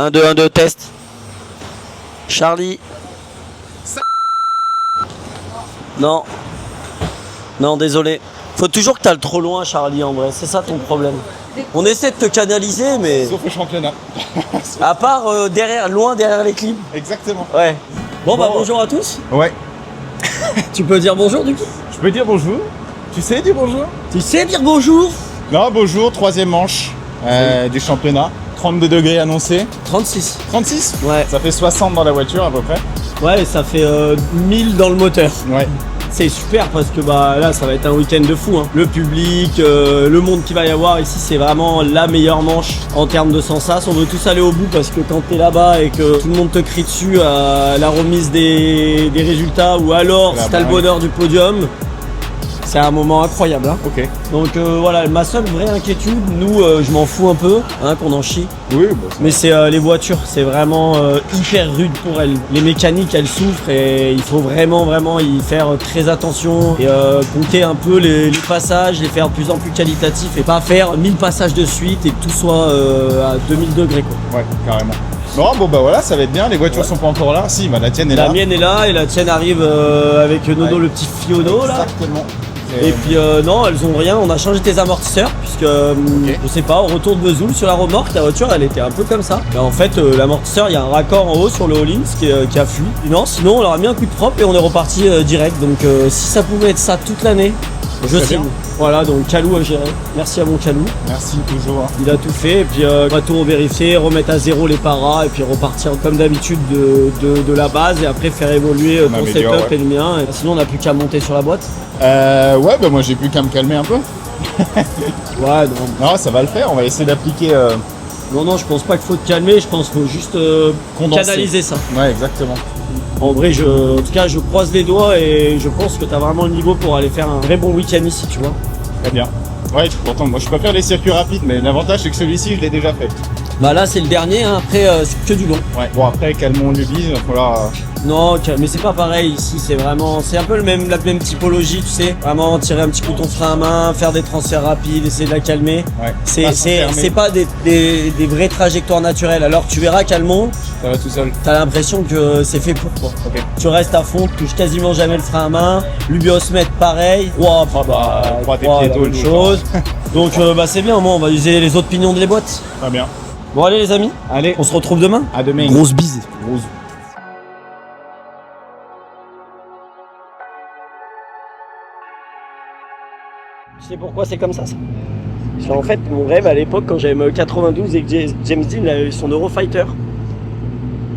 1, 2, 1, 2, test. Charlie. Non. Non, désolé. Faut toujours que t'as le trop loin, Charlie, en vrai. C'est ça ton problème. On essaie de te canaliser, mais... Sauf au championnat. À part loin derrière les clips. Exactement. Ouais. Bon, bah bonjour à tous. Ouais. Tu peux dire bonjour, du coup? Je peux dire bonjour? Tu sais dire bonjour? Tu sais dire bonjour? Non, bonjour, troisième manche du championnat. 32 degrés annoncés. 36. 36? Ouais. Ça fait 60 dans la voiture à peu près. Ouais, ça fait 1000 dans le moteur. Ouais. C'est super parce que bah là ça va être un week-end de fou hein. Le public, le monde qu'il va y avoir ici, c'est vraiment la meilleure manche en termes de sensas. On veut tous aller au bout parce que quand t'es là-bas et que tout le monde te crie dessus à la remise des résultats ou alors si t'as le bonheur du podium, c'est un moment incroyable hein. Ok. Donc voilà, ma seule vraie inquiétude, nous je m'en fous un peu hein, qu'on en chie. Oui, bah, Mais c'est les voitures, c'est vraiment hyper rude pour elles. Les mécaniques, elles souffrent et il faut vraiment y faire très attention et compter un peu les passages, les faire de plus en plus qualitatifs et pas faire 1000 passages de suite et que tout soit à 2000 degrés quoi. ouais, carrément. Bon bah voilà, ça va être bien. Les voitures sont pas encore là. Si, bah la tienne est là. La mienne est là et la tienne arrive avec Nono le petit Fiono là. Exactement. Et puis non, elles ont rien, on a changé tes amortisseurs puisque je sais pas, au retour de Vesoul sur la remorque, la voiture elle était un peu comme ça. Et en fait l'amortisseur, il y a un raccord en haut sur le All-Ins qui a fui. Et non, sinon on leur a mis un coup de propre et on est reparti direct. Donc si ça pouvait être ça toute l'année, je signe. Voilà, donc Calou a géré. Merci à mon Calou. Merci toujours. Il a tout fait et puis on va tout vérifier, remettre à zéro les paras et puis repartir comme d'habitude de la base et après faire évoluer ton setup et le mien. Et sinon on n'a plus qu'à monter sur la boîte. Ouais, bah moi j'ai plus qu'à me calmer un peu. Ouais, non, ça va le faire. On va essayer d'appliquer. Non, je pense pas qu'il faut te calmer. Je pense qu'il faut juste canaliser ça. Ouais, exactement. En vrai, en tout cas, je croise les doigts et je pense que tu as vraiment le niveau pour aller faire un vrai bon week-end ici, tu vois. Très bien. Ouais, pourtant, moi je préfère les circuits rapides, mais l'avantage c'est que celui-ci, je l'ai déjà fait. Bah là, c'est le dernier, hein. Après, c'est que du long. Ouais, bon, après, calmons Lubise, il va falloir. Non, mais c'est pas pareil ici, c'est un peu la même typologie, tu sais. Vraiment tirer un petit coup ton frein à main, faire des transferts rapides, essayer de la calmer. Ouais. C'est pas des vraies trajectoires naturelles. Alors tu verras Calmont, ça va tout seul. T'as l'impression que c'est fait pour toi. Okay. Tu restes à fond, tu touches quasiment jamais le frein à main. Lubiosmet pareil. Wow, la même chose. Donc bah c'est bien, moi on va user les autres pignons de les boîtes. Très bien. Bon allez les amis, allez, on se retrouve demain. À demain. Grosse bise. Grosse. Tu sais pourquoi c'est comme ça? Parce qu'en fait, mon rêve à l'époque, quand j'avais 92 et que James Dean avait eu son Eurofighter,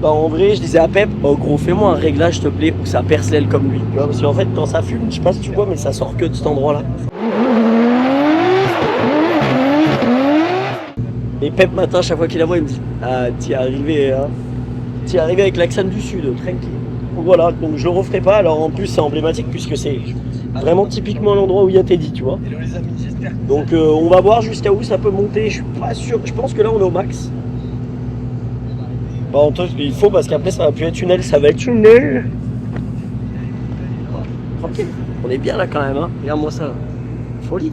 bah en vrai, je disais à Pep, oh gros, fais-moi un réglage, s'il te plaît, où ça perce l'aile comme lui. Tu vois, parce qu'en fait, quand ça fume, je sais pas si tu vois, mais ça sort que de cet endroit-là. Et Pep, matin, chaque fois qu'il la voit, il me dit, ah, t'y es arrivé, hein. T'y es arrivé avec l'accent du Sud, tranquille. Donc voilà, donc je le referai pas. Alors en plus, c'est emblématique puisque c'est vraiment typiquement l'endroit où il y a Teddy, tu vois. Donc on va voir jusqu'à où ça peut monter. Je suis pas sûr. Je pense que là on est au max. Bon, il faut parce qu'après ça va plus être tunnel, ça va être tunnel. Tranquille. On est bien là quand même, hein. Regarde-moi ça. Folie.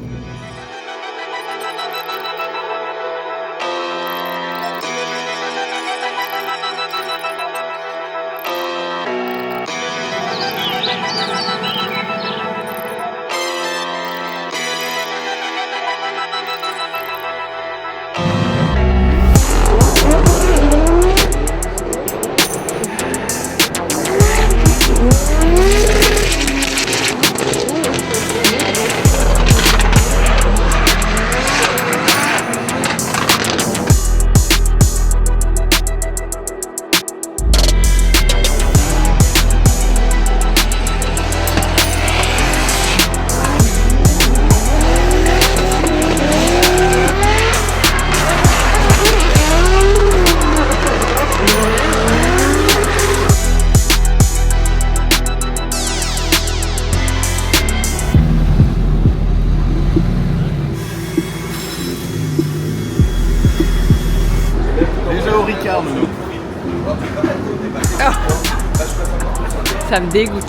Ça me dégoûte.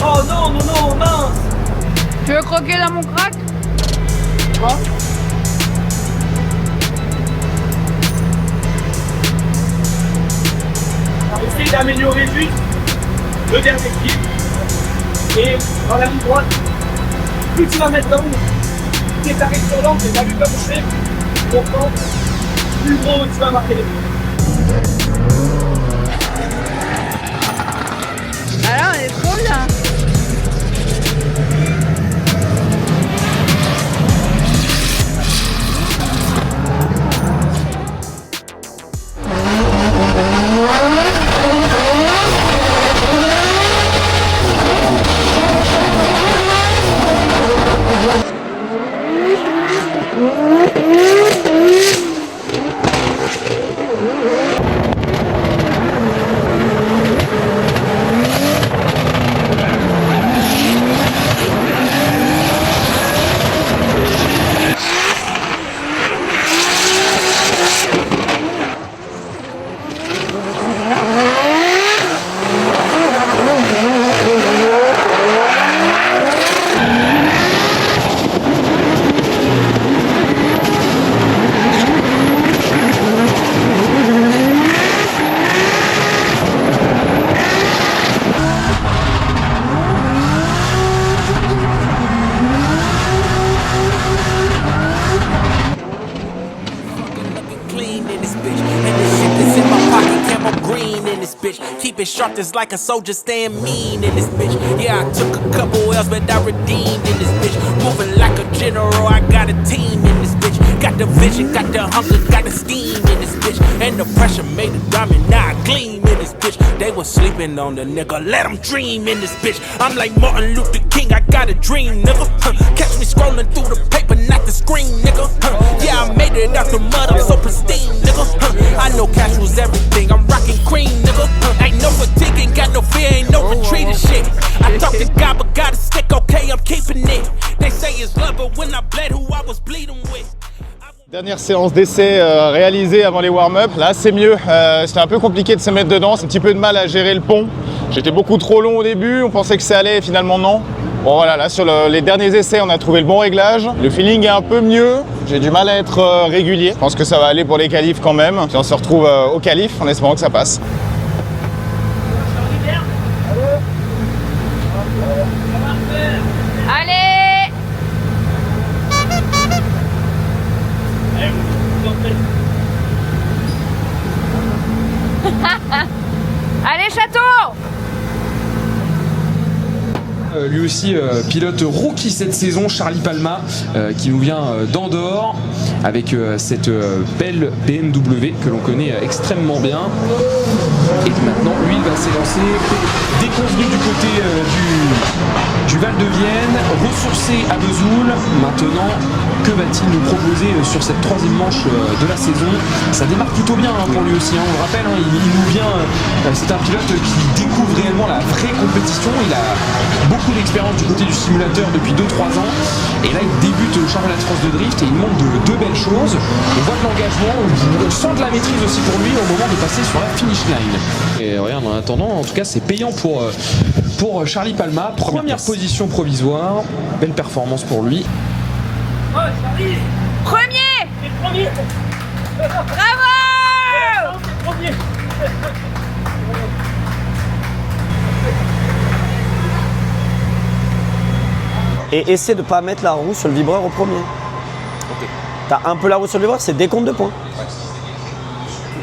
Oh non, mince. Tu veux croquer dans mon crack? Quoi? amélioré juste le dernier clip. Et dans la ligne droite, plus tu vas mettre d'angle, plus tu arrives sur l'angle, tu vas lui pas boucher. Pourtant, plus gros tu vas marquer les points. Alors, on est trop bien. Keep it sharp just like a soldier, staying mean in this bitch. Yeah, I took a couple L's, but I redeemed in this bitch. Moving like a general, I got a team in this bitch. Got the vision, got the hunger, got the steam in this bitch. And the pressure made a diamond, now I gleam in this bitch. They was sleeping on the nigga, let them dream in this bitch. I'm like Martin Luther King, I got a dream, nigga. Catch me scrolling through the paper, not the screen, nigga. Yeah, I made it out the mud, I'm so pristine, nigga. I know cash was everything, I'm rocking cream, nigga. Ain't no fatigue, ain't got no fear, ain't no retreat and shit. I talk to God, but got a stick, okay, I'm keeping it. They say it's love, but when I bled, who I was bleeding with. Dernière séance d'essai réalisée avant les warm-up. Là, c'est mieux. C'était un peu compliqué de se mettre dedans. C'est un petit peu de mal à gérer le pont. J'étais beaucoup trop long au début. On pensait que ça allait et finalement non. Bon voilà, là sur les derniers essais, on a trouvé le bon réglage. Le feeling est un peu mieux. J'ai du mal à être régulier. Je pense que ça va aller pour les qualifs quand même. Puis on se retrouve au qualif en espérant que ça passe. Allez. Allez, château. Lui aussi pilote rookie cette saison, Charlie Palma, qui nous vient d'Andorre avec cette belle BMW que l'on connaît extrêmement bien. Et maintenant, lui, il va s'élancer déconvenu du côté du Val de Vienne, ressourcé à Vesoul. Maintenant, que va-t-il nous proposer sur cette troisième manche de la saison? Ça démarre plutôt bien pour lui aussi, on le rappelle, il nous vient, c'est un pilote qui découvre réellement la vraie compétition. Il a beaucoup d'expérience du côté du simulateur depuis 2-3 ans et là il débute au championnat de France de drift et il montre de belles choses. On voit de l'engagement, on sent de la maîtrise aussi pour lui au moment de passer sur la finish line. Et regarde, en attendant, en tout cas c'est payant pour Charlie Palma. Première position provisoire, belle performance pour lui. Oh, Charlie. Premier. T'es premier. Bravo. T'es premier. Et essaie de pas mettre la roue sur le vibreur au premier. Okay. T'as un peu la roue sur le vibreur, c'est décompte de points. Ouais.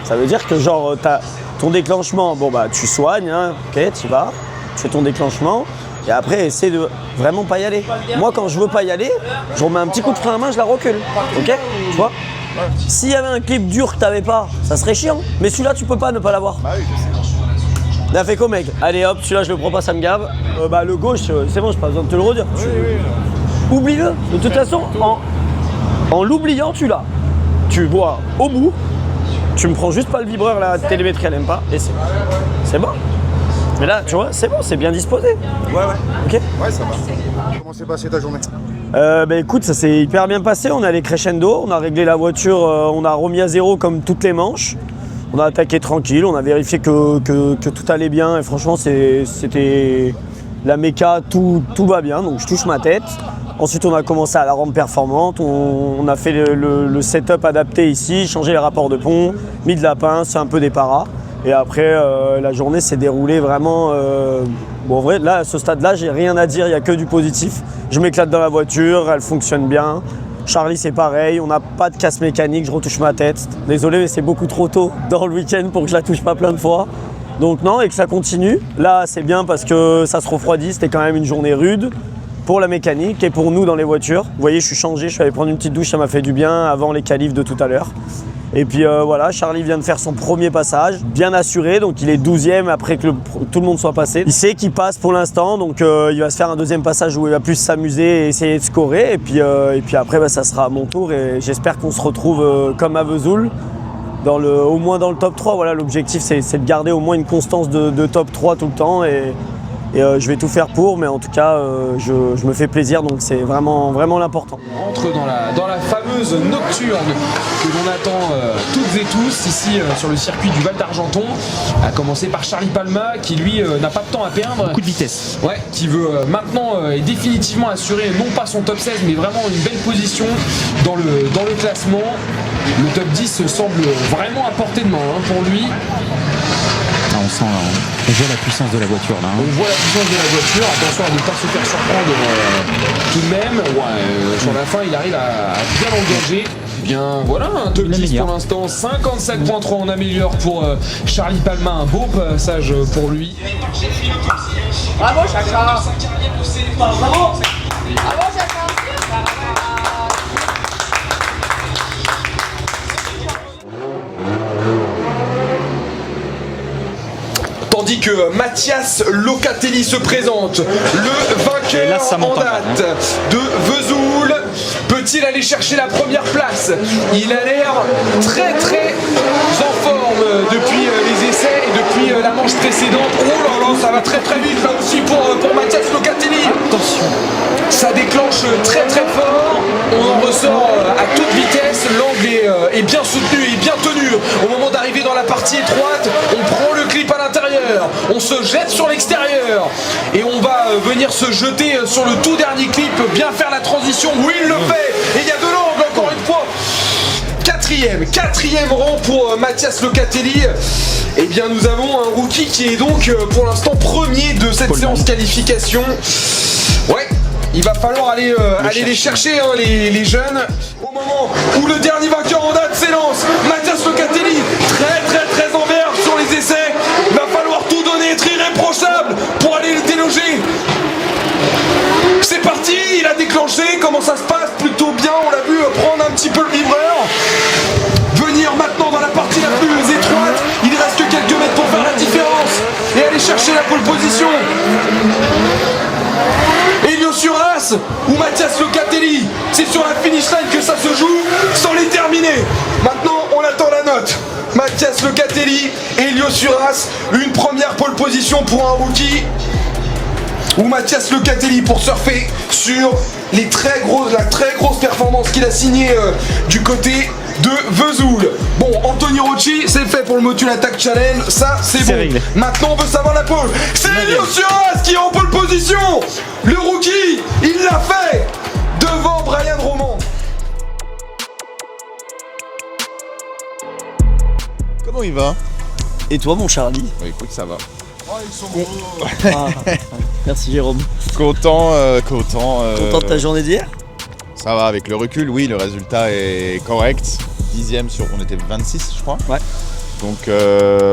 Ça veut dire que genre t'as ton déclenchement, bon bah tu soignes, hein, ok, tu vas, tu fais ton déclenchement et après essaie de vraiment pas y aller. Moi quand je veux pas y aller, je remets un petit coup de frein à main, je la recule, ok, tu vois. S'il y avait un clip dur que t'avais pas, ça serait chiant, mais celui-là tu peux pas ne pas l'avoir. Bah oui, je sais. Il a fait comme mec. Allez hop, celui-là je le prends pas, ça me gave. Bah le gauche, c'est bon, j'ai pas besoin de te le redire. Oui, oui. Oublie-le. De toute façon, en l'oubliant, tu l'as. Tu vois au bout, tu me prends juste pas le vibreur, la télémétrie elle aime pas, et c'est bon. Mais là, tu vois, c'est bon, c'est bien disposé. Ouais. Ok. Ouais, ça va. Comment s'est passée ta journée? Bah écoute, ça s'est hyper bien passé. On est allé crescendo, on a réglé la voiture, on a remis à zéro comme toutes les manches. On a attaqué tranquille, on a vérifié que tout allait bien et franchement c'était la méca, tout va bien, donc je touche ma tête. Ensuite on a commencé à la rendre performante, on a fait le setup adapté ici, changé les rapports de pont, mis de la pince, un peu des paras. Et après, la journée s'est déroulée vraiment... Bon, en vrai, là, à ce stade-là, j'ai rien à dire, il n'y a que du positif. Je m'éclate dans la voiture, elle fonctionne bien. Charlie, c'est pareil, on n'a pas de casse mécanique, je retouche ma tête. Désolé, mais c'est beaucoup trop tôt dans le week-end pour que je la touche pas plein de fois. Donc non, et que ça continue. Là, c'est bien parce que ça se refroidit, c'était quand même une journée rude pour la mécanique et pour nous dans les voitures. Vous voyez, je suis changé, je suis allé prendre une petite douche, ça m'a fait du bien avant les qualifs de tout à l'heure. Et puis voilà, Charlie vient de faire son premier passage, bien assuré, donc il est 12e après que tout le monde soit passé. Il sait qu'il passe pour l'instant, donc il va se faire un deuxième passage où il va plus s'amuser et essayer de scorer. Et puis après, bah, ça sera à mon tour et j'espère qu'on se retrouve comme à Vesoul, au moins dans le top 3. Voilà, l'objectif c'est de garder au moins une constance de top 3 tout le temps. Et je vais tout faire pour, mais en tout cas, je me fais plaisir, donc c'est vraiment, vraiment l'important. On entre dans la fameuse nocturne que l'on attend toutes et tous ici sur le circuit du Val d'Argenton, à commencer par Charlie Palma qui lui n'a pas de temps à perdre. Coup de vitesse. Ouais, qui veut maintenant et définitivement assurer non pas son top 16 mais vraiment une belle position dans le classement. Le top 10 semble vraiment à portée de main pour lui. Ah, on voit la puissance de la voiture là. On voit la puissance de la voiture, attention à ne pas se faire surprendre tout de même. Ouais, sur la fin il arrive à bien l'engager. Bien voilà, un top 10 pour l'instant, 55.3 on améliore pour Charlie Palma, un beau passage pour lui. Bravo Chacha. Bravo. Bravo Chacha. Tandis que Mathias Locatelli se présente, le vainqueur là, ça en date de Vesoul. Peut-il aller chercher la première place? Il a l'air très en forme depuis les essais et depuis la manche précédente. Oh là là, ça va très vite là aussi pour Mathias Locatelli. Attention. Ça déclenche très fort. On en ressort à toute vitesse. L'angle est bien soutenu et bien tenu. Au moment d'arriver dans la partie étroite, on prend le clip à l'intérieur. On se jette sur l'extérieur. Et on va venir se jeter sur le tout dernier clip. Bien faire la transition. Oui, il le fait. Et il y a de l'angle encore une fois. Quatrième rang pour Mathias Locatelli. Eh bien, nous avons un rookie qui est donc pour l'instant premier de cette séance qualification. Ouais. Il va falloir aller les chercher, hein, les jeunes. Au moment où le dernier vainqueur en date s'élance, Mathias Locatelli, très en verve sur les essais. Il va falloir tout donner, être irréprochable pour aller le déloger. C'est parti, il a déclenché. Comment ça se passe? Plutôt bien, on l'a vu prendre un petit peu le vibreur. Venir maintenant dans la partie la plus étroite. Il ne reste que quelques mètres pour faire la différence et aller chercher la pole position. Elio Suras ou Mathias Locatelli, c'est sur la finish line que ça se joue, sans les terminer. Maintenant, on attend la note. Mathias Locatelli, Elio Suras, une première pole position pour un rookie. Ou Mathias Locatelli pour surfer sur la très grosse performance qu'il a signée du côté de Vesoul. Bon, Anthony Rocci, c'est fait pour le Motul Attack Challenge, ça c'est bon. Réglé. Maintenant on veut savoir la pole. C'est Elio Suras qui est en pole position. Le rookie, il l'a fait devant Brian Roman. Comment il va? Et toi, mon Charlie? Bah, écoute, ça va. Merci Jérôme. Content. Content de ta journée d'hier? Ça va, avec le recul, oui, le résultat est correct. 10e sur, on était 26 je crois. Ouais. Donc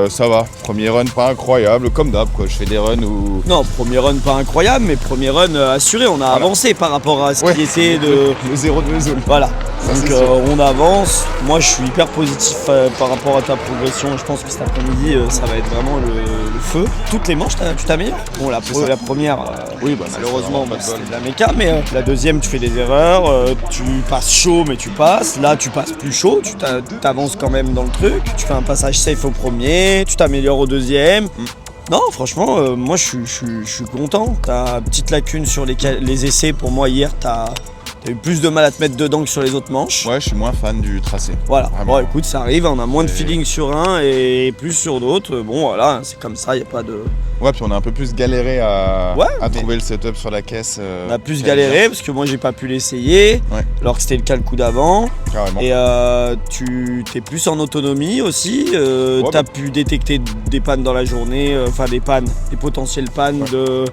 ça va, premier run pas incroyable, comme d'hab quoi, je fais des runs où... Non, premier run pas incroyable, mais premier run assuré, on a avancé par rapport à ce qui était de... Le 0 de Vesoul. Voilà, Ça, donc on avance. Moi je suis hyper positif par rapport à ta progression, je pense que cet après-midi ça va être vraiment le feu. Toutes les manches tu t'améliores. Bon la première, Oui, bah, malheureusement pas de c'était bol. de la méca, mais la deuxième tu fais des erreurs, tu passes chaud mais tu passes. Là tu passes plus chaud, tu t'avances quand même dans le truc, tu fais un passage safe au premier, tu t'améliores au deuxième. Non, franchement, moi je suis content. T'as petite lacune sur les essais. Pour moi, hier, t'as T'as eu plus de mal à te mettre dedans que sur les autres manches. Ouais, je suis moins fan du tracé. Voilà, Vraiment. bon écoute, ça arrive, on a moins de feeling sur un et plus sur d'autres. Bon voilà, c'est comme ça, y a pas de... Ouais, puis on a un peu plus galéré à Ouais, trouver le setup sur la caisse. On a plus galéré parce que moi j'ai pas pu l'essayer, Ouais. alors que c'était le cas le coup d'avant. Carrément. Et tu t'es plus en autonomie aussi, t'as pu détecter des pannes dans la journée, enfin des pannes, des potentielles pannes de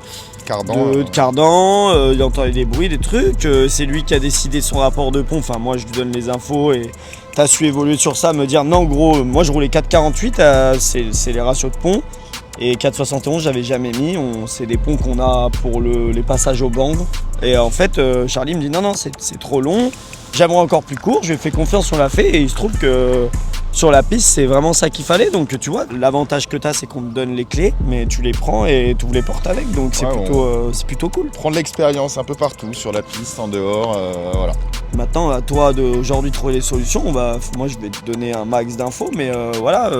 cardan, il entendait des bruits, des trucs, c'est lui qui a décidé son rapport de pont, enfin moi je lui donne les infos et t'as su évoluer sur ça, me dire non gros, moi je roulais 4,48, c'est les ratios de pont, et 4,71 j'avais jamais mis, c'est des ponts qu'on a pour les passages au bang, et en fait Charlie me dit non c'est trop long, j'aimerais encore plus court, je lui ai fait confiance, on l'a fait, et il se trouve que sur la piste, c'est vraiment ça qu'il fallait. Donc tu vois, l'avantage que tu as, c'est qu'on te donne les clés, mais tu les prends et tu les portes avec. Donc c'est plutôt cool. Prendre l'expérience un peu partout, sur la piste, en dehors, voilà. Maintenant, à toi d'aujourd'hui de trouver les solutions. Moi, je vais te donner un max d'infos, mais voilà,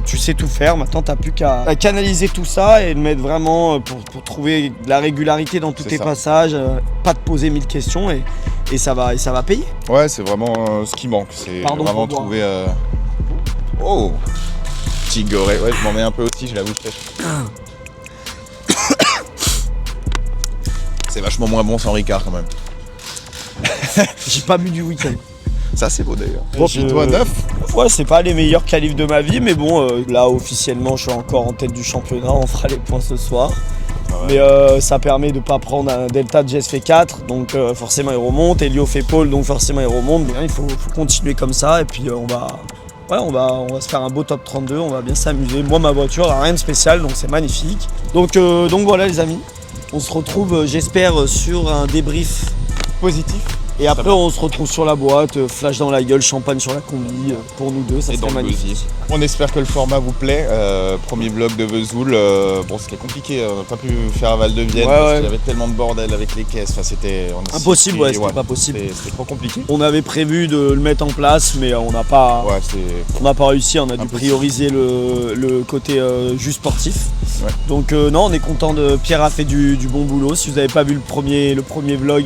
tu sais tout faire. Maintenant, tu n'as plus qu'à canaliser tout ça et le mettre vraiment pour trouver de la régularité dans tous tes passages. Pas te poser 1000 questions et ça va payer. Ouais, c'est vraiment ce qui manque. C'est vraiment trouver... Oh, petit goré, ouais, je m'en mets un peu aussi, j'ai la bouche sèche. C'est vachement moins bon sans Ricard quand même. J'ai pas bu du week-end. Ça c'est beau d'ailleurs. Bon, puis toi, 9. Ouais, c'est pas les meilleurs qualifs de ma vie, mais bon, là officiellement je suis encore en tête du championnat, on fera les points ce soir. Mais ça permet de pas prendre un delta de Jess fait 4, donc forcément il remonte, Elio fait pole, donc forcément il remonte. Il faut continuer comme ça et puis on va se faire un beau top 32, on va bien s'amuser. Moi ma voiture a rien de spécial, donc c'est magnifique. Donc voilà les amis, on se retrouve j'espère sur un débrief positif. Et après on se retrouve sur la boîte, flash dans la gueule, champagne sur la combi, pour nous deux, ça serait magnifique. On espère que le format vous plaît. Premier vlog de Vesoul, bon c'était compliqué, on n'a pas pu faire à Val de Vienne parce qu'il y avait tellement de bordel avec les caisses, enfin c'était... Impossible, c'était pas possible. C'était trop compliqué. On avait prévu de le mettre en place, mais on n'a pas réussi, on a dû prioriser le côté juste sportif. Ouais. Donc non, on est content Pierre a fait du bon boulot. Si vous n'avez pas vu le premier vlog,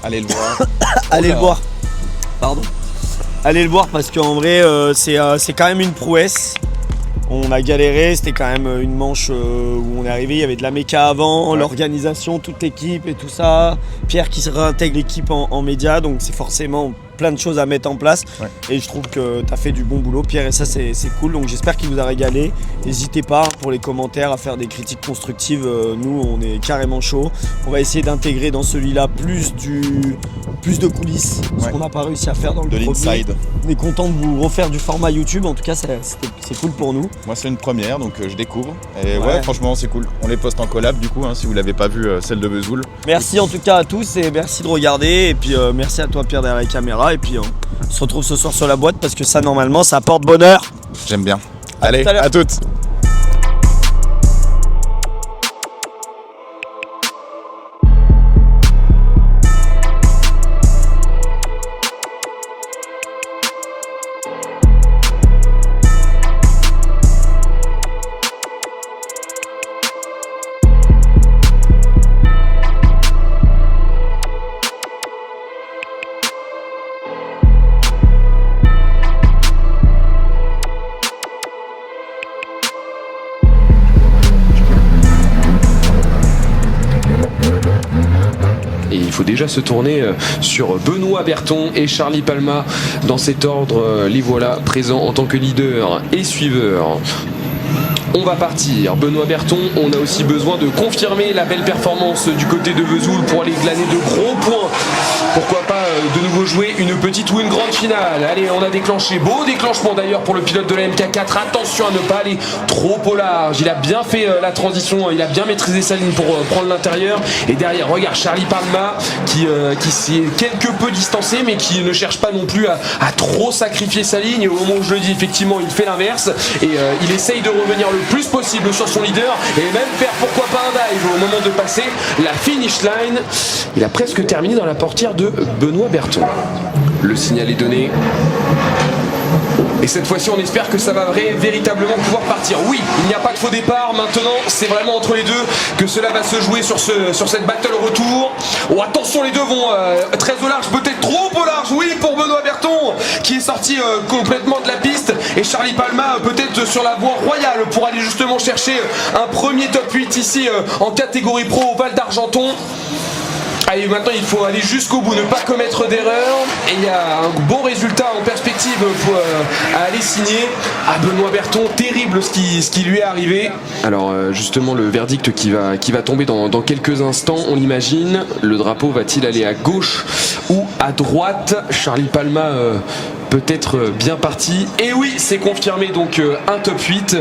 allez le voir. Allez le voir. Pardon. Allez le voir parce qu'en vrai c'est quand même une prouesse. On a galéré, c'était quand même une manche où on est arrivé, il y avait de la méca avant, l'organisation, toute l'équipe et tout ça. Pierre qui se réintègre l'équipe en média, donc c'est forcément plein de choses à mettre en place. Ouais. Et je trouve que tu as fait du bon boulot, Pierre, et ça c'est cool. Donc j'espère qu'il vous a régalé. N'hésitez pas pour les commentaires à faire des critiques constructives. Nous, on est carrément chaud. On va essayer d'intégrer dans celui-là plus de coulisses, ce qu'on n'a pas réussi à faire dans le premier. L'inside. On est content de vous refaire du format YouTube. En tout cas, c'est cool pour nous. Moi, c'est une première, donc je découvre. Et ouais, franchement, c'est cool. On les poste en collab, du coup, si vous l'avez pas vu, celle de Vesoul. Merci en tout cas à tous et merci de regarder. Et puis merci à toi, Pierre, derrière la caméra. Et puis on se retrouve ce soir sur la boîte parce que ça, normalement, ça apporte bonheur. J'aime bien. Allez, à toutes. Il faut déjà se tourner sur Benoît Berton et Charlie Palma dans cet ordre. Les voilà présents en tant que leader et suiveur. On va partir. Benoît Berton, on a aussi besoin de confirmer la belle performance du côté de Vesoul pour aller glaner de gros points. Pourquoi pas de nouveau jouer une petite ou une grande finale. Allez, on a déclenché. Beau déclenchement d'ailleurs pour le pilote de la MK4. Attention à ne pas aller trop au large. Il a bien fait la transition. Il a bien maîtrisé sa ligne pour prendre l'intérieur. Et derrière, regarde Charlie Palma qui s'est quelque peu distancé, mais qui ne cherche pas non plus à trop sacrifier sa ligne. Et au moment où je le dis, effectivement, il fait l'inverse. Et il essaye de revenir le plus possible sur son leader. Et même faire pourquoi pas un dive au moment de passer la finish line. Il a presque terminé dans la portière de Benoît Berton. Le signal est donné. Et cette fois-ci, on espère que ça va véritablement pouvoir partir. Oui, il n'y a pas de faux départ. Maintenant, c'est vraiment entre les deux que cela va se jouer sur cette battle retour. Oh, attention, les deux vont très au large, peut-être trop au large. Oui, pour Benoît Berton, qui est sorti complètement de la piste. Et Charlie Palma, peut-être sur la voie royale pour aller justement chercher un premier top 8 ici en catégorie pro au Val d'Argenton. Allez, maintenant il faut aller jusqu'au bout, ne pas commettre d'erreur. Et il y a un bon résultat en perspective à aller signer. À Benoît Berton, terrible ce qui lui est arrivé. Alors justement le verdict qui va tomber dans quelques instants, on l'imagine. Le drapeau va-t-il aller à gauche ou à droite? Charlie Palma peut-être bien parti. Et oui, c'est confirmé, donc un top 8.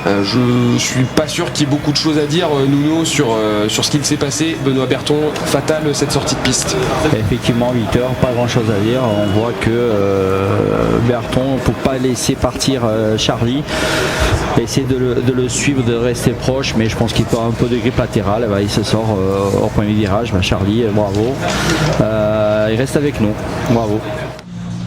Je suis pas sûr qu'il y ait beaucoup de choses à dire, Nuno, sur ce qu'il s'est passé. Benoît Berton, fatal cette sortie de piste. Effectivement, 8 heures, pas grand chose à dire. On voit que Berton ne peut pas laisser partir Charlie, essayer de le suivre, de rester proche, mais je pense qu'il peut avoir un peu de grippe latérale. Il se sort au premier virage. Charlie, bravo. Il reste avec nous. Bravo.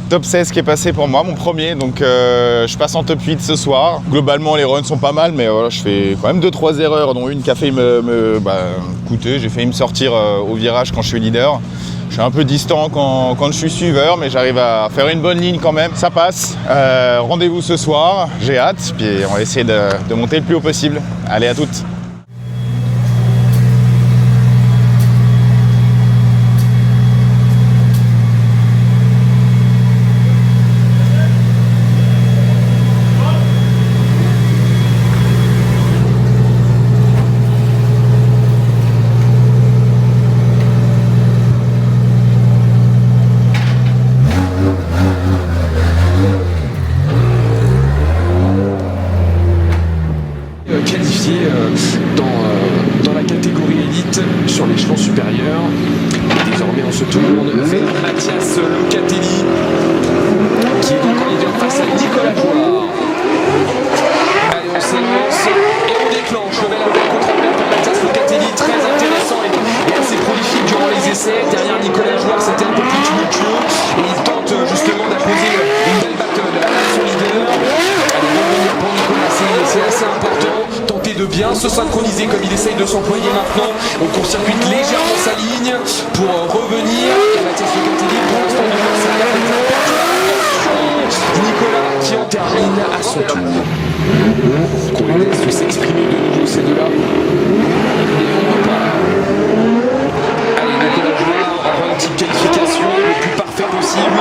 Top 16 qui est passé pour moi, mon premier, donc je passe en top 8 ce soir. Globalement les runs sont pas mal, mais voilà, je fais quand même 2-3 erreurs, dont une qui a failli me coûter. J'ai failli me sortir au virage quand je suis leader. Je suis un peu distant quand je suis suiveur, mais j'arrive à faire une bonne ligne quand même. Ça passe. Rendez-vous ce soir, j'ai hâte, puis on va essayer de monter le plus haut possible. Allez, à toutes. Dans la catégorie élite sur l'échelon supérieur. Et désormais on se tourne vers Mathias Locatelli qui est donc en leader face à Nicolas Jouard. Allez, on s'élance et on déclenche le bel appel contre-appel pour Mathias Locatelli, très intéressant et assez prolifique durant les essais. Derrière Nicolas Jouard, c'était un peu plus tumultueux et il tente justement d'imposer une belle battle à son leader. Allez, revenir pour Nicolas, c'est assez important. Tenter de bien se synchroniser comme il essaye de s'employer maintenant. On court-circuite légèrement sa ligne pour revenir. Et Mathias Locatelli, pour l'instant, de ça a l'air d'être perdu. Nicolas qui en termine à son tour. Qu'on les laisse s'exprimer de nouveau ces deux-là. Et on repart. Allez, Nicolas Jouard aura une petite qualification le plus parfait possible.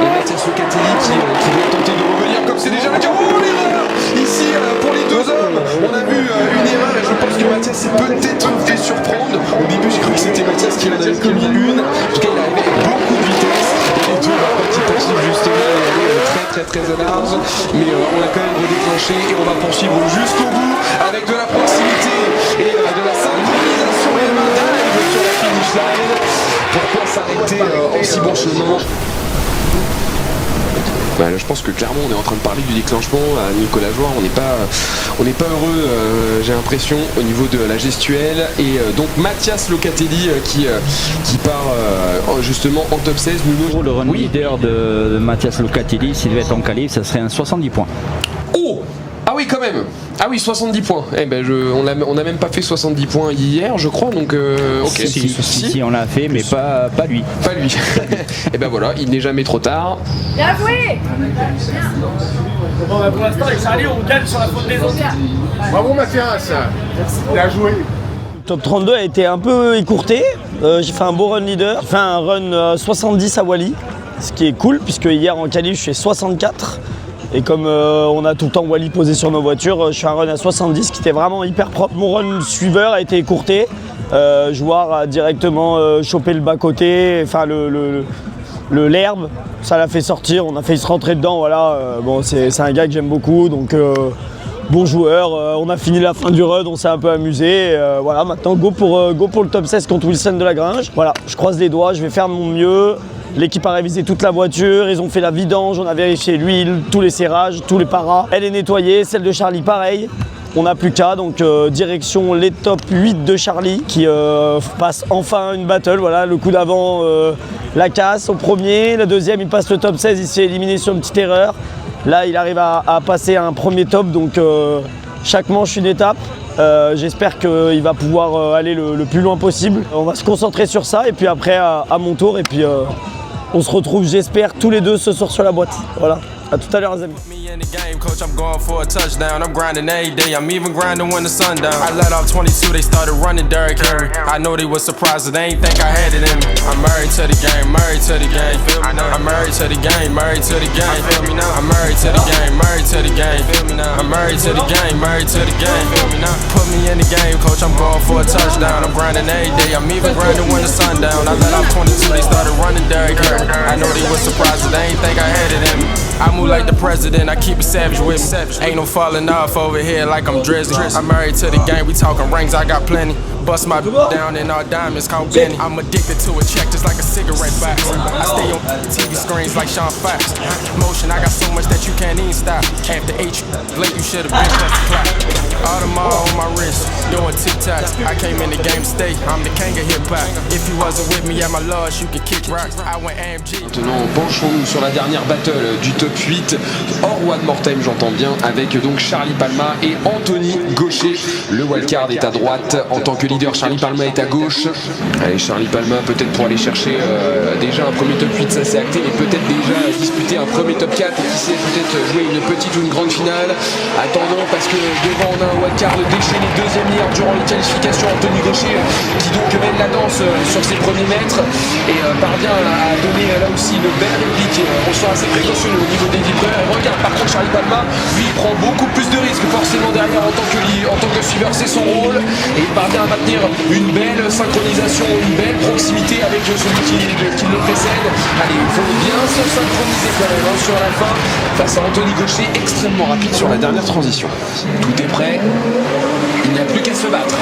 Et Mathias Locatelli qui va tenter de revenir comme c'est déjà le cas. Oh, l'erreur ici pour les deux hommes. On a vu une erreur et je pense que Mathias s'est peut-être fait surprendre. Au début, j'ai cru que c'était Mathias qui en avait commis une. En tout cas, il arrivait avec beaucoup de vitesse. Et les deux, petit à petit, justement, il allait très à large. Mais on a quand même redéclenché et on va poursuivre jusqu'au bout avec de la proximité et de la synchronisation et un dive sur la finish line. Pourquoi s'arrêter en si bon chemin? Là, je pense que clairement on est en train de parler du déclenchement à Nicolas Jouard, on n'est pas heureux, j'ai l'impression, au niveau de la gestuelle. Et donc Mathias Locatelli qui part justement en top 16. Le run leader de Mathias Locatelli, s'il devait être en qualif, ça serait un 70 points. Oh! Ah oui, quand même. Ah oui, 70 points. Eh ben, on n'a même pas fait 70 points hier, je crois, donc ok. Si, on l'a fait, mais pas lui. Pas lui. Et ben voilà, il n'est jamais trop tard. Bien joué. Bon, pour l'instant, avec Charlie, on gagne sur la faute des autres. Bravo Mathias. Bien joué. Top 32 a été un peu écourté. J'ai fait un beau run leader. J'ai fait un run 70 à Wally, ce qui est cool, puisque hier en qualif, je fais 64. Et comme on a tout le temps Wally posé sur nos voitures, je fais un run à 70 qui était vraiment hyper propre. Mon run suiveur a été écourté. Joueur a directement chopé le bas-côté, enfin l'herbe, ça l'a fait sortir, on a failli se rentrer dedans. Voilà. Bon, c'est un gars que j'aime beaucoup, donc bon joueur. On a fini la fin du run, on s'est un peu amusé. Voilà, maintenant go pour le top 16 contre Wilson de la Grange. Voilà, je croise les doigts, je vais faire de mon mieux. L'équipe a révisé toute la voiture, ils ont fait la vidange, on a vérifié l'huile, tous les serrages, tous les paras. Elle est nettoyée, celle de Charlie pareil. On n'a plus qu'à, donc direction les top 8 de Charlie qui passe enfin une battle. Voilà, le coup d'avant la casse au premier, le deuxième il passe le top 16, il s'est éliminé sur une petite erreur. Là, il arrive à passer un premier top, donc chaque manche une étape. J'espère qu'il va pouvoir aller le plus loin possible. On va se concentrer sur ça et puis après à mon tour et puis on se retrouve, j'espère, tous les deux ce soir sur la boîte. Voilà, à tout à l'heure les amis. In the game, coach, I'm going for a touchdown. I'm grinding every day, I'm even grinding when the sun down. I let off 22, they started running Derrick Henry. I know they was surprised, they ain't think I had it in me. I'm married to the game, married to the game. I'm married to the game, married to the game. I'm married to the game, married to the game. I'm married to the game, married to the game. Put me in the game, coach, I'm going for a touchdown. I'm grinding every day, I'm even grinding when the sun down. I let off 22, they started running Derrick Henry. I know they was surprised, they ain't think I had it in me. I move like the president, I keep it savage with me. Ain't no falling off over here like I'm Drizzy. I'm married to the game, we talking rings, I got plenty. Bust my down in all diamonds, called Benny. I'm addicted to a check just like a cigarette box. I stay on TV screens like Sean Fox. Motion, I got so much that you can't even stop. After H, late you should've been pressed the clock. Audemars on my wrist, doing TikToks. I came in the game to stay, I'm the king of hip-hop. If you wasn't with me at my lodge, you could kick rocks. I went AMG. Maintenant, penchons-nous sur la dernière battle du top 8, hors One More Time, j'entends bien, avec donc Charlie Palma et Anthony Gaucher. Le wildcard est à droite en tant que leader, Charlie Palma est à gauche. Allez, Charlie Palma peut-être pour aller chercher déjà un premier top 8, ça c'est acté, mais peut-être déjà disputer un premier top 4 et qui sait peut-être jouer une petite ou une grande finale. Attendons parce que devant on a un wildcard déchaîné deuxième hier durant les qualifications, Anthony Gaucher qui donc mène la danse sur ses premiers mètres et parvient à donner là aussi une belle réplique. On sera assez précautionneux au niveau des vibreurs. Et regarde par contre Charlie Palma, lui il prend beaucoup plus de risques forcément derrière en tant que suiveur, c'est son rôle et il parvient à maintenir une belle synchronisation, une belle proximité avec celui qui le précède. Allez, il faut bien se synchroniser quand même sur la fin face à Anthony Gaucher, extrêmement rapide sur la dernière transition. Tout est prêt, il n'y a plus qu'à se battre.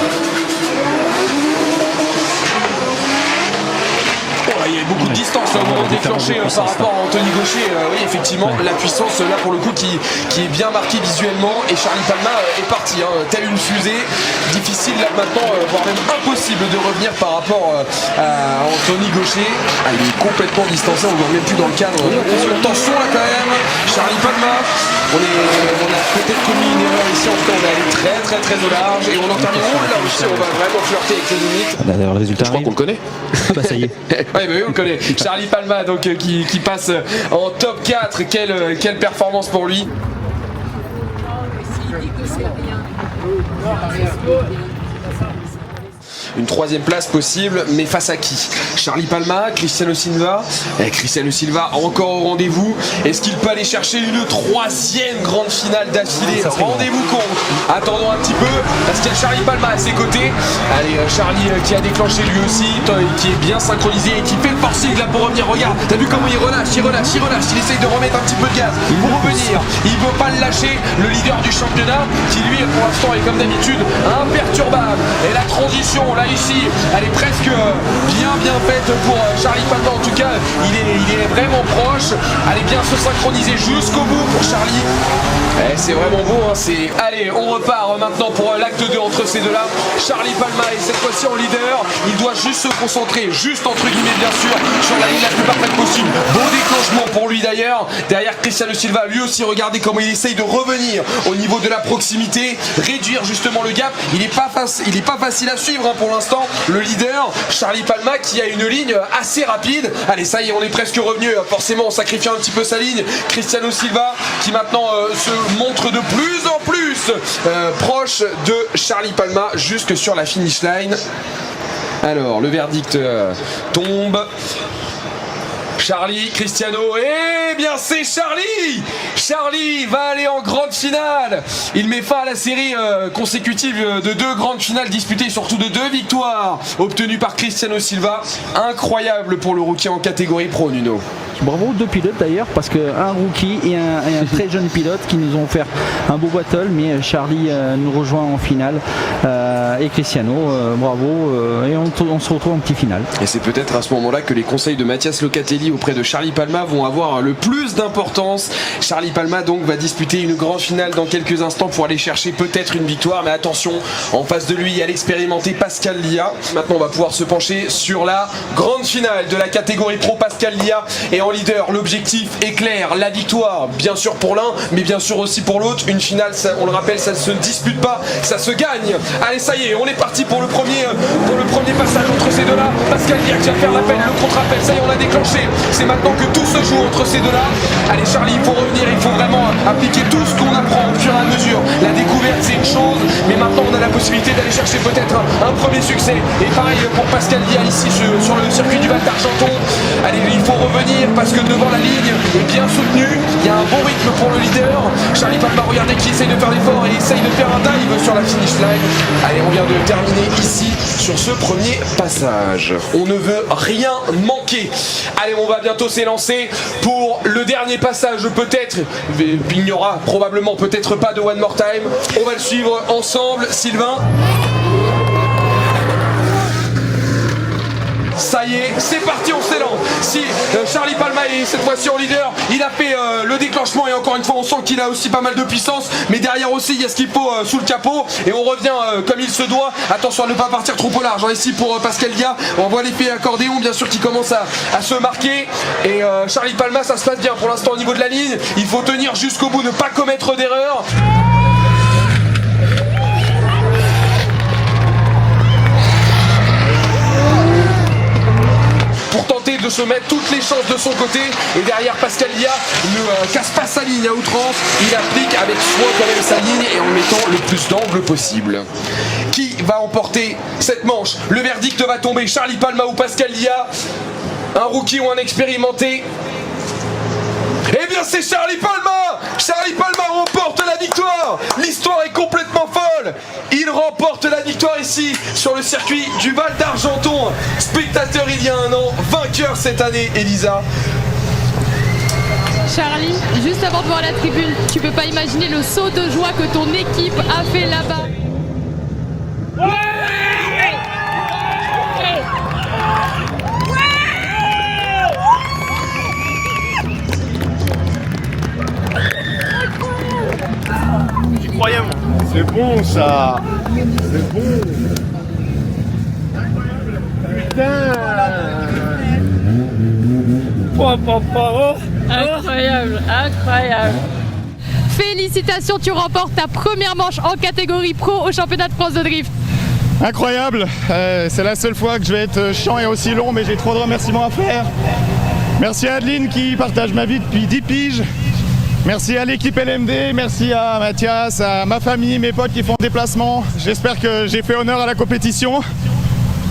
Il y a beaucoup de distance au moment de déclencher par rapport à Anthony Gaucher. Oui, effectivement, la puissance là pour le coup qui est bien marquée visuellement. Et Charlie Palma est parti, telle une fusée. Difficile là maintenant, voire même impossible de revenir par rapport à Anthony Gaucher. Ah, il est complètement distancé, on ne voit même plus dans le cadre. Attention là quand même, Charlie Palma. On a peut-être commis une erreur ici, en tout cas on est allé très au large. Et on en termine là aussi, on va vraiment flirter avec les limites. D'ailleurs, le résultat, je crois qu'on le connaît. Ah bah ça y est. Ouais, bah oui, on le connaît. Charlie Palma donc qui passe en top 4. Quelle performance pour lui. Une troisième place possible, mais face à qui? Charlie Palma, Cristiano Silva. Cristiano Silva encore au rendez-vous. Est-ce qu'il peut aller chercher une troisième grande finale d'affilée? Rendez-vous compte. Attendons un petit peu, parce qu'il y a Charlie Palma à ses côtés. Allez, Charlie qui a déclenché lui aussi, qui est bien synchronisé et qui fait le forcing là pour revenir. Regarde, t'as vu comment il relâche. Il essaye de remettre un petit peu de gaz pour revenir. Il veut pas le lâcher, le leader du championnat, qui lui pour l'instant est comme d'habitude imperturbable. Et la transition là ici, elle est presque bien faite pour Charlie Palma. En tout cas, il est vraiment proche. Allez bien se synchroniser jusqu'au bout pour Charlie. C'est vraiment beau, hein. Allez, on repart maintenant pour l'acte 2 entre ces deux-là. Charlie Palma est cette fois-ci en leader. Il doit juste se concentrer, juste entre guillemets bien sûr, sur la ligne la plus parfaite possible. Beau déclenchement pour lui d'ailleurs. Derrière Cristiano Silva, lui aussi, regardez comment il essaye de revenir au niveau de la proximité, réduire justement le gap. Il n'est pas facile à suivre pour l'instant. Le leader, Charlie Palma, qui a une ligne assez rapide. Allez, ça y est, on est presque revenu, forcément en sacrifiant un petit peu sa ligne. Cristiano Silva qui maintenant se montre de plus en plus proche de Charlie Palma jusque sur la finish line. Alors, le verdict tombe. Charlie, Cristiano, eh bien c'est Charlie! Charlie va aller en grande finale. Il met fin à la série consécutive de 2 grandes finales disputées, surtout de 2 victoires obtenues par Cristiano Silva. Incroyable pour le rookie en catégorie pro, Nuno. Bravo aux 2 pilotes d'ailleurs, parce qu'un rookie et un très jeune pilote qui nous ont fait un beau battle, mais Charlie nous rejoint en finale et Cristiano, bravo, et on se retrouve en petit finale. Et c'est peut-être à ce moment-là que les conseils de Mathias Locatelli auprès de Charlie Palma vont avoir le plus d'importance. Charlie Palma donc va disputer une grande finale dans quelques instants pour aller chercher peut-être une victoire, mais attention, en face de lui il y a l'expérimenté Pascal Lia. Maintenant on va pouvoir se pencher sur la grande finale de la catégorie pro. Pascal Lia est en leader, l'objectif est clair, la victoire, bien sûr pour l'un, mais bien sûr aussi pour l'autre. Une finale, ça, on le rappelle, ça ne se dispute pas, ça se gagne. Allez, ça y est, on est parti pour le premier passage entre ces deux-là. Pascal Dia qui va faire l'appel, le contre-appel, ça y est, on l'a déclenché. C'est maintenant que tout se joue entre ces deux-là. Allez Charlie, il faut revenir, il faut vraiment appliquer tout ce qu'on apprend au fur et à mesure. La découverte, c'est une chose, mais maintenant on a la possibilité d'aller chercher peut-être un premier succès. Et pareil pour Pascal Dia ici sur le circuit du Val d'Argenton. Allez, il faut revenir parce que devant la ligne est bien soutenu. Il y a un bon rythme pour le leader. Charlie Palma, regardez qui essaye de faire l'effort et essaye de faire un dive sur la finish line. Allez, on vient de terminer ici sur ce premier passage. On ne veut rien manquer. Allez, on va bientôt s'élancer pour le dernier passage peut-être. Il n'y aura probablement peut-être pas de One More Time. On va le suivre ensemble, Sylvain. Ça y est, c'est parti, on s'élance. Si Charlie Palma est cette fois-ci en leader, il a fait le déclenchement et encore une fois on sent qu'il a aussi pas mal de puissance, mais derrière aussi il y a ce qu'il faut sous le capot et on revient comme il se doit. Attention à ne pas partir trop au large. Ici pour Pascal Dia, on voit l'effet accordéon bien sûr qui commence à se marquer et Charlie Palma, ça se passe bien pour l'instant au niveau de la ligne. Il faut tenir jusqu'au bout, ne pas commettre d'erreur. Pour tenter de se mettre toutes les chances de son côté. Et derrière Pascal Dia ne casse pas sa ligne à outrance. Il applique avec soin quand même sa ligne et en mettant le plus d'angles possible. Qui va emporter cette manche? Le verdict va tomber. Charlie Palma ou Pascal Dia? Un rookie ou un expérimenté? Eh bien c'est Charlie Palma! Charlie Palma remporte la victoire! L'histoire est complètement folle! Il remporte la victoire ici sur le circuit du Val d'Argenton. Spectateur il y a un an, vainqueur cette année, Elisa. Charlie, juste avant de voir la tribune, tu peux pas imaginer le saut de joie que ton équipe a fait là-bas. C'est bon ça. C'est bon. Putain. Incroyable, incroyable. Félicitations, tu remportes ta première manche en catégorie pro au championnat de France de drift. Incroyable. C'est la seule fois que je vais être chiant et aussi long, mais j'ai trop de remerciements à faire. Merci à Adeline qui partage ma vie depuis 10 piges. Merci à l'équipe LMD, merci à Mathias, à ma famille, mes potes qui font le déplacement. J'espère que j'ai fait honneur à la compétition.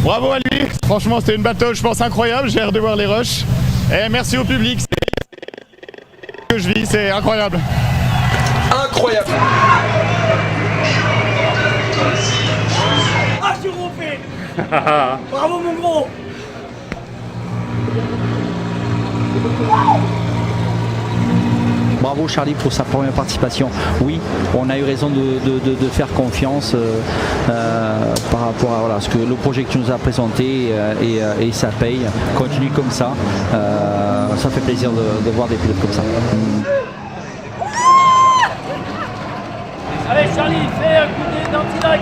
Bravo à lui, franchement c'était une battle je pense incroyable, j'ai hâte de voir les rushs. Et merci au public, c'est que je vis, c'est incroyable. Incroyable. Ah, tu refais. Bravo mon gros. Bravo Charlie pour sa première participation. Oui, on a eu raison de faire confiance par rapport à voilà, ce que le projet que tu nous as présenté et ça paye. Continue comme ça. Ça fait plaisir de voir des pilotes comme ça. Allez Charlie, fais un coup d'anti-lag.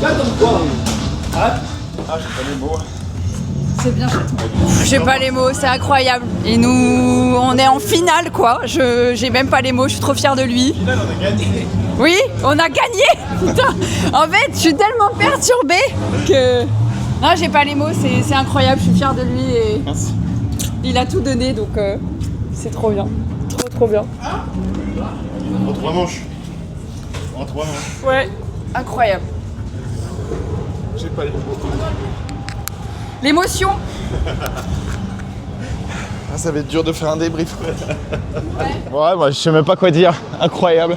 Ça comme quoi C'est bien. J'ai pas les mots, c'est incroyable. Et nous, on est en finale quoi. J'ai même pas les mots, je suis trop fière de lui. Final, on a gagné. Oui, on a gagné. Putain. En fait, je suis tellement perturbée que... Non, j'ai pas les mots, c'est incroyable, je suis fière de lui et Merci. il a tout donné donc c'est trop bien. Trop bien. En 3 manches. En 3 manches. Ouais, incroyable. J'ai pas les mots. L'émotion. Ah, ça va être dur de faire un débrief. Ouais, moi je sais même pas quoi dire. Incroyable.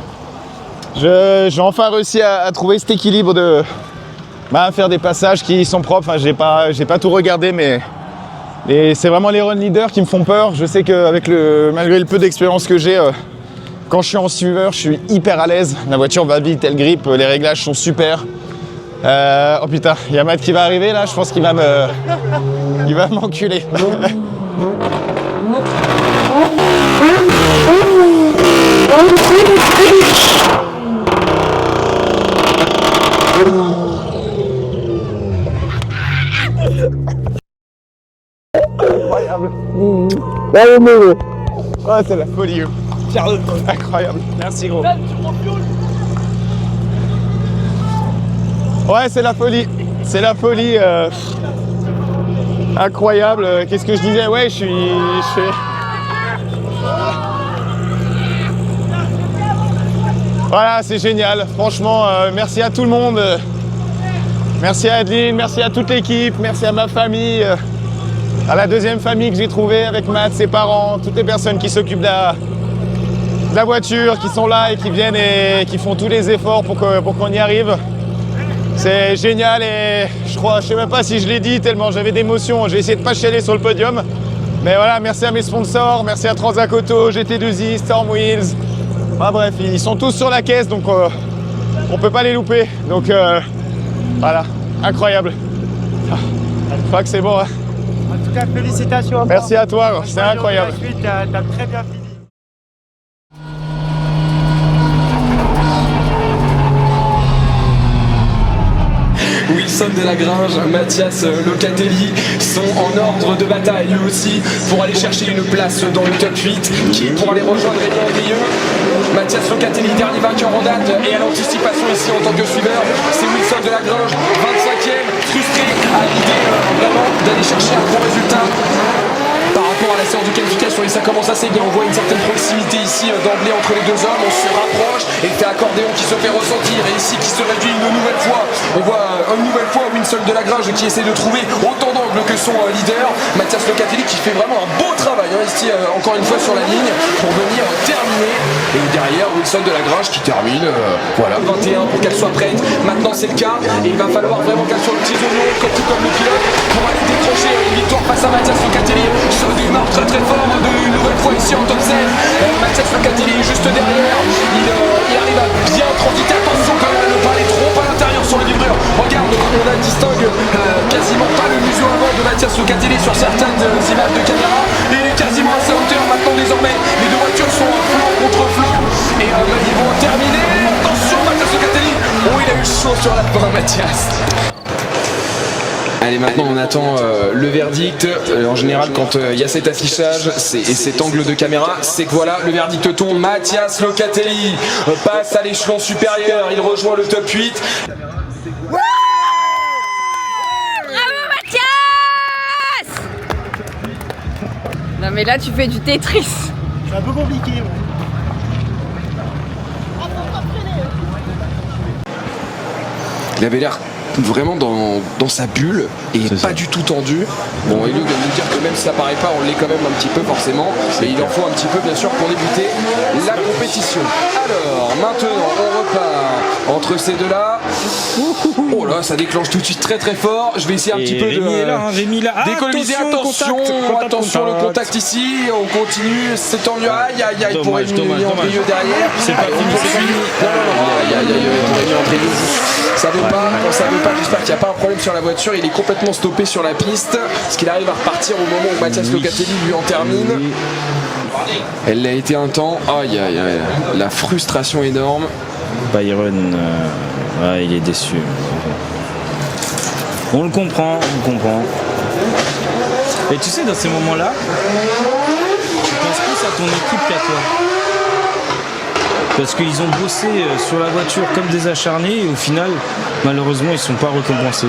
J'ai enfin réussi à trouver cet équilibre de faire des passages qui sont propres. Enfin, j'ai pas tout regardé, mais c'est vraiment les run leaders qui me font peur. Je sais qu'avec malgré le peu d'expérience que j'ai, quand je suis en suiveur, je suis hyper à l'aise. La voiture va vite, elle grippe, les réglages sont super. Oh putain, il y a Matt qui va arriver là, je pense qu'il va m'enculer. Incroyable. Oh, c'est la folie. Fier de toi. Incroyable. Merci gros. Ouais, c'est la folie. C'est la folie. Incroyable. Qu'est-ce que je disais? Ouais, je suis... Voilà, c'est génial. Franchement, merci à tout le monde. Merci à Adeline, merci à toute l'équipe, merci à ma famille, à la deuxième famille que j'ai trouvée avec Matt, ses parents, toutes les personnes qui s'occupent de la voiture, qui sont là et qui viennent et qui font tous les efforts pour qu'on y arrive. C'est génial et je sais même pas si je l'ai dit tellement j'avais d'émotion. J'ai essayé de pas chialer sur le podium. Mais voilà, merci à mes sponsors, merci à Transac Auto, GT2I, Storm Wheels. Ah, bref, ils sont tous sur la caisse donc on peut pas les louper. Donc voilà, incroyable. Je crois que c'est bon. Hein. En tout cas, félicitations. Merci à toi, c'est incroyable. T'as très bien fini. Wilson Delagrange, Mathias Locatelli sont en ordre de bataille eux aussi pour aller chercher une place dans le top 8 qui pour aller rejoindre Rémi Andrieux. Mathias Locatelli, dernier vainqueur en date et à l'anticipation ici en tant que suiveur, c'est Wilson Delagrange, 25e, frustré à l'idée vraiment d'aller chercher un bon résultat. Par rapport à la séance de qualification et ça commence assez bien, on voit une certaine proximité ici d'emblée entre les deux hommes, on se rapproche et fait accordéon qui se fait ressentir et ici qui se réduit une nouvelle fois. On voit une nouvelle fois Wilson Delagrange qui essaie de trouver autant d'angles que son leader, Mathias Locatelli qui fait vraiment un beau travail ici encore une fois sur la ligne pour venir terminer et derrière Wilson Delagrange qui termine, voilà 21 pour qu'elle soit prête, maintenant c'est le cas et il va falloir vraiment qu'elle soit le petit oignon comme le pilote pour aller décrocher une victoire face à Mathias Locatelli. Ça démarre très très fort une nouvelle fois ici en top 16. Mathias Locatelli juste derrière. Il arrive à bien transiter. Attention quand même à ne pas aller trop à l'intérieur sur le vibreur. Regarde, on distingue quasiment pas le museau avant de Mathias Locatelli sur certaines images de caméra. Et il est quasiment à sa hauteur maintenant désormais. Les deux voitures sont flanc contre flanc. Et ils vont terminer. Attention Mathias Locatelli. Oh, il a eu chaud sur la fin Mathias. Allez, maintenant on attend le verdict. En général, quand il y a cet affichage et cet angle de caméra, c'est que voilà, le verdict tombe. Mathias Locatelli passe à l'échelon supérieur. Il rejoint le top 8. Bravo Mathias! Non mais là tu fais du Tetris. C'est un peu compliqué. Ouais. Il avait l'air vraiment dans sa bulle et pas du tout tendu. Bon, Elio vient de nous dire que même si ça paraît pas, on l'est quand même un petit peu forcément, mais il en faut un petit peu bien sûr pour débuter la compétition. Alors maintenant on repart entre ces deux là. Oh là, ça déclenche tout de suite très très fort. Je vais essayer un petit peu de d'économiser. Attention, attention, le contact ici. On continue, c'est tendu. Aïe aïe aïe pour Rémi Andrieux derrière. C'est pas fini, c'est fini. Aïe aïe aïe pour Rémi Andrieux. Ça veut pas, j'espère qu'il n'y a pas un problème sur la voiture, il est complètement stoppé sur la piste, parce qu'il arrive à repartir au moment où Mathias Locatelli lui en termine. Elle l'a été un temps, aïe aïe aïe, la frustration énorme. Byron, il est déçu. On le comprend, Et tu sais, dans ces moments-là, tu penses plus à ton équipe qu'à toi. Parce qu'ils ont bossé sur la voiture comme des acharnés et au final, malheureusement, ils ne sont pas récompensés.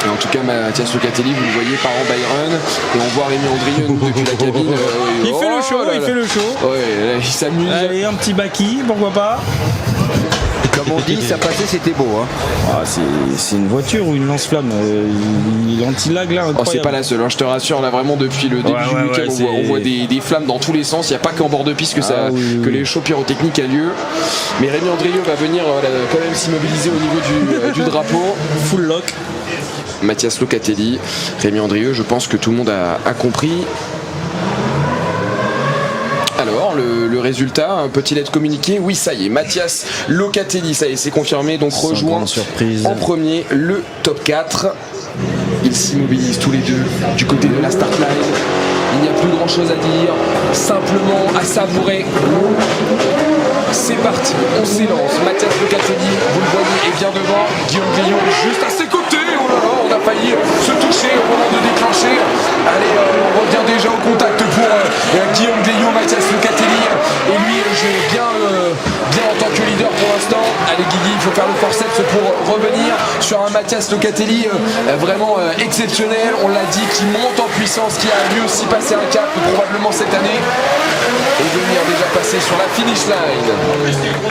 Et en tout cas, Mathias Locatelli, vous le voyez par en Byron, et on voit Rémi Andrieux depuis la cabine. Il fait le show, il fait le show. Ouais, il s'amuse. Allez, un petit baki, pourquoi pas. Comme on dit, ça passait, c'était beau. Hein. Ah, c'est une voiture ou une lance-flamme. Il anti-lag là. Oh, c'est pas la seule, hein, je te rassure, là vraiment depuis le début du week-end, on voit des flammes dans tous les sens. Il n'y a pas qu'en bord de piste que les shows pyrotechniques a lieu. Mais Rémi Andrieux va venir quand même s'immobiliser au niveau du drapeau. Full lock. Mathias Locatelli, Rémi Andrieux, je pense que tout le monde a compris. Alors, le résultat, un petit lettre communiqué, oui ça y est, Mathias Locatelli, ça y est, c'est confirmé, donc rejoint en premier le top 4. Ils s'immobilisent tous les deux du côté de la start line. Il n'y a plus grand chose à dire, simplement à savourer. C'est parti, on s'élance. Mathias Locatelli, vous le voyez, est bien devant. Guillaume Grillon juste à ses côtés. Oh là là, on a failli se toucher au moment de déclencher. Allez, on revient déjà au contact pour Guillaume Grillon, Mathias Locatelli. Et lui, j'ai bien en tant que leader pour l'instant. Allez Guigui, il faut faire le forceps pour revenir sur un Mathias Locatelli vraiment exceptionnel. On l'a dit, qui monte en puissance, qui a lui aussi passé un cap probablement cette année. Et venir déjà passer sur la finish line.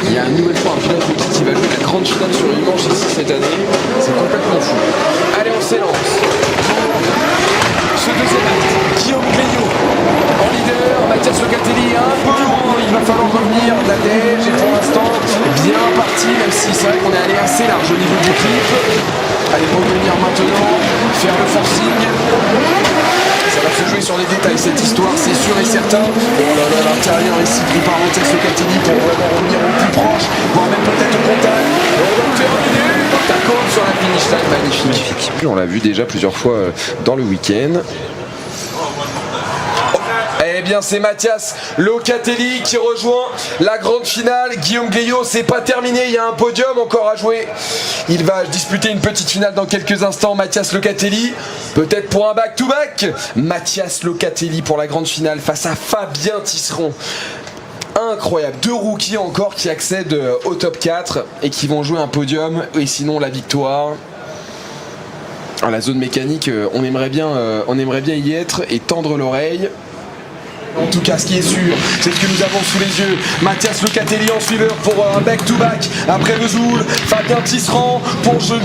Il y a une nouvelle fois un pilote qui va jouer la grande finale sur une manche ici cette année. C'est complètement fou. Allez, on s'élance. Ce deuxième acte, Guillaume Grillon en leader, Mathias Locatelli un peu loin, il va falloir revenir. Nadège est pour l'instant bien parti, même si c'est vrai qu'on est allé assez large au niveau du clip. Allez, revenir maintenant, faire le forcing. Ça va se jouer sur les détails cette histoire, c'est sûr et certain. Oh là là, l'intérieur ici pris par Mathias Locatelli pour vraiment revenir au plus proche, voire même peut-être au contact. Et on va terminer côte à côte sur la finish line, magnifique. On l'a vu déjà plusieurs fois dans le week-end. Eh bien c'est Mathias Locatelli qui rejoint la grande finale. Guillaume Guyot, c'est pas terminé, il y a un podium encore à jouer. Il va disputer une petite finale dans quelques instants. Mathias Locatelli, peut-être pour un back-to-back. Mathias Locatelli pour la grande finale face à Fabien Tisserand. Incroyable, 2 rookies encore qui accèdent au top 4 et qui vont jouer un podium et sinon la victoire. À la zone mécanique, on aimerait bien y être et tendre l'oreille. En tout cas, ce qui est sûr, c'est ce que nous avons sous les yeux. Mathias Locatelli en suiveur pour un back-to-back après Vesoul. Fabien Tisserand pour jouer